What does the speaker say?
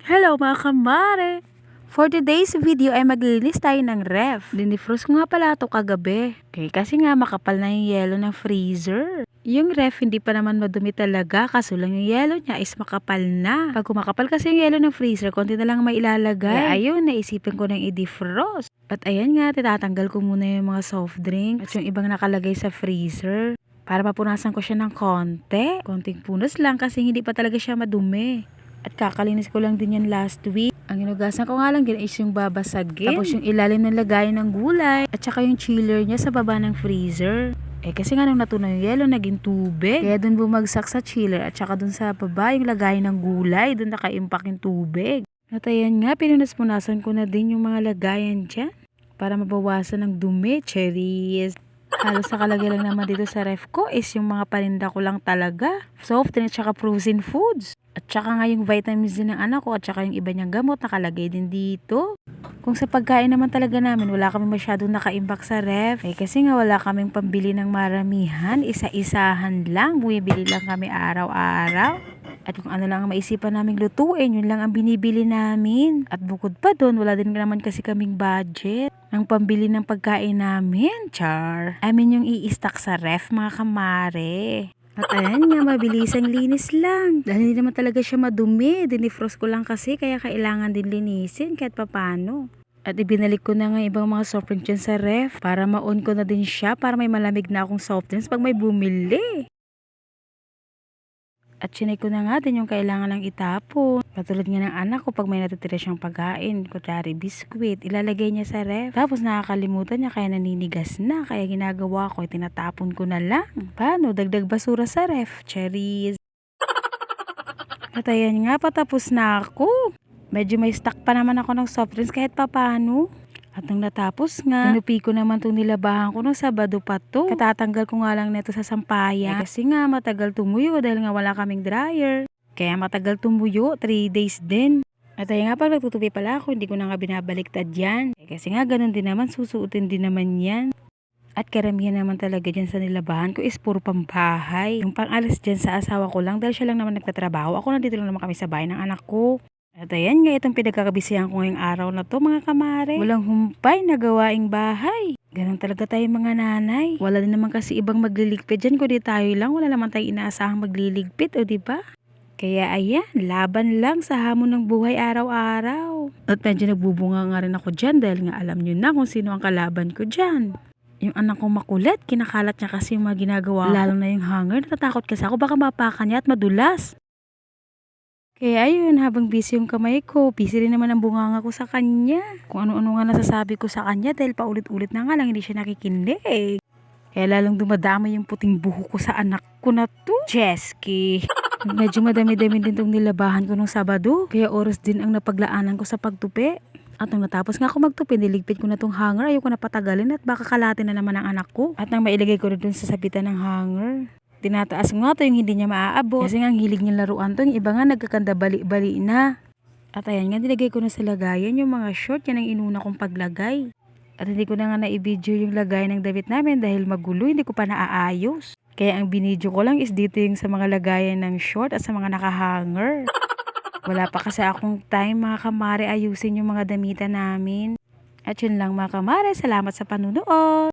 Hello mga kamare! For today's video ay maglilinis tayo ng ref. Dinifrost ko nga pala ito kagabi. Okay, kasi nga makapal na yung yelo ng freezer. Yung ref hindi pa naman madumi talaga kaso lang yung yelo niya is makapal na. Pag kumakapal kasi yung yelo ng freezer, konti na lang may ilalagay. Kaya ayun, naisipin ko nang i-defrost. At ayan nga, tinatanggal ko muna yung mga soft drinks at yung ibang nakalagay sa freezer. Para mapunasan ko siya ng konti. Konting punas lang kasi hindi pa talaga siya madumi. At kakalinis ko lang din yan last week. Ang inugasan ko nga lang din is yung babasagin. Tapos yung ilalim ng lagayan ng gulay. At saka yung chiller niya sa baba ng freezer. Kasi nga nung natunaw yung yelo, naging tubig. Kaya dun bumagsak sa chiller. At saka dun sa baba yung lagayan ng gulay. Dun naka-impact yung tubig. At ayan nga, pinunas-punasan ko na din yung mga lagayan dyan. Para mabawasan ng dumi, cherries. Halos nakalagay lang naman dito sa ref ko is yung mga paninda ko lang talaga. Soft drink at saka frozen foods. At saka nga yung vitamins din ng anak ko at saka yung iba niyang gamot nakalagay din dito. Kung sa pagkain naman talaga namin, wala kami masyadong nakaimbak sa ref. Kasi nga wala kaming pambili ng maramihan, isa-isahan lang. Bumibili lang kami araw-araw. At kung ano lang ang maisipan naming lutuin, yun lang ang binibili namin. At bukod pa doon, wala din naman kasi kaming budget ng pambili ng pagkain namin, char. Yung i-stock sa ref, mga kamare. At ayan nga, mabilisang linis lang. Dahil hindi naman talaga siya madumi. Dinifrost ko lang kasi, kaya kailangan din linisin kahit papano. At ibinalik ko na nga ibang mga soft drinks dyan sa ref para ma-on ko na din siya para may malamig na akong soft drinks pag may bumili. At chinek ko na nga din yung kailangan lang itapon. Katulad nga ng anak ko, pag may natitira siyang pagkain, kutsari biskwit, ilalagay niya sa ref. Tapos nakakalimutan niya kaya naninigas na. Kaya ginagawa ko, tinatapon ko na lang. Paano? Dagdag basura sa ref. Cherries. At ayan nga, patapos na ako. Medyo may stock pa naman ako ng soft drinks kahit papano. At nung natapos nga, tinupi ko naman itong nilabahan ko ng Sabado pa to. Katatanggal ko nga lang nito sa sampayan. Kasi nga matagal tumuyo dahil nga wala kaming dryer. Kaya matagal tumuyo, 3 days din. At ayun nga, pag nagtutupi pala ako, hindi ko na nga binabaliktad yan. Kasi nga ganun din naman, susuotin din naman yan. At karamihan naman talaga dyan sa nilabahan ko is puro pambahay. Yung pang-alas dyan sa asawa ko lang dahil siya lang naman nagtatrabaho. Ako nandito lang naman kami sa bahay ng anak ko. At ayan nga, itong pinagkakabisihan ko ngayong araw na to, mga kamare. Walang humpay na gawaing bahay. Ganun talaga tayo mga nanay. Wala din naman kasi ibang magliligpit dyan, kundi tayo lang. Wala naman tayong inaasahang magliligpit, o diba? Kaya ayan, laban lang sa hamon ng buhay araw-araw. At medyo nagbubunga nga rin ako dyan dahil nga alam nyo na kung sino ang kalaban ko dyan. Yung anak kong makulit, kinakalat niya kasi yung mga ginagawa. Lalo na yung hanger, natatakot kasi ako baka mapakan niya at madulas. Kaya ayun, habang busy yung kamay ko, busy rin naman ang bunganga ko sa kanya. Kung ano-ano nga nasasabi ko sa kanya dahil paulit-ulit na nga lang hindi siya nakikinig. Kaya lalong dumadami yung puting buhok ko sa anak ko na to. Jesky. Medyo madami-dami din tong nilabahan ko nung Sabado. Kaya oras din ang napaglaanan ko sa pagtupi. At nung natapos nga ako magtupi, niligpit ko na tong hanger. Ayoko na patagalin at baka kalatin na naman ang anak ko. At nang mailagay ko na dun sa sabitan ng hanger. Tinataas nga to yung hindi niya maaabot. Kasi nga ang hilig niya laruan to. Yung iba nga nagkakanda bali-bali na. At ayan nga, nilagay ko na sa lagayan yung mga short. Yan ang inuna kong paglagay. At hindi ko na nga na-video yung lagay ng damit namin dahil magulo. Hindi ko pa naaayos. Kaya ang binidyo ko lang is dito yung sa mga lagayan ng short at sa mga nakahanger. Wala pa kasi akong time, mga kamare, ayusin yung mga damitan namin. At yun lang, mga kamare. Salamat sa panunood.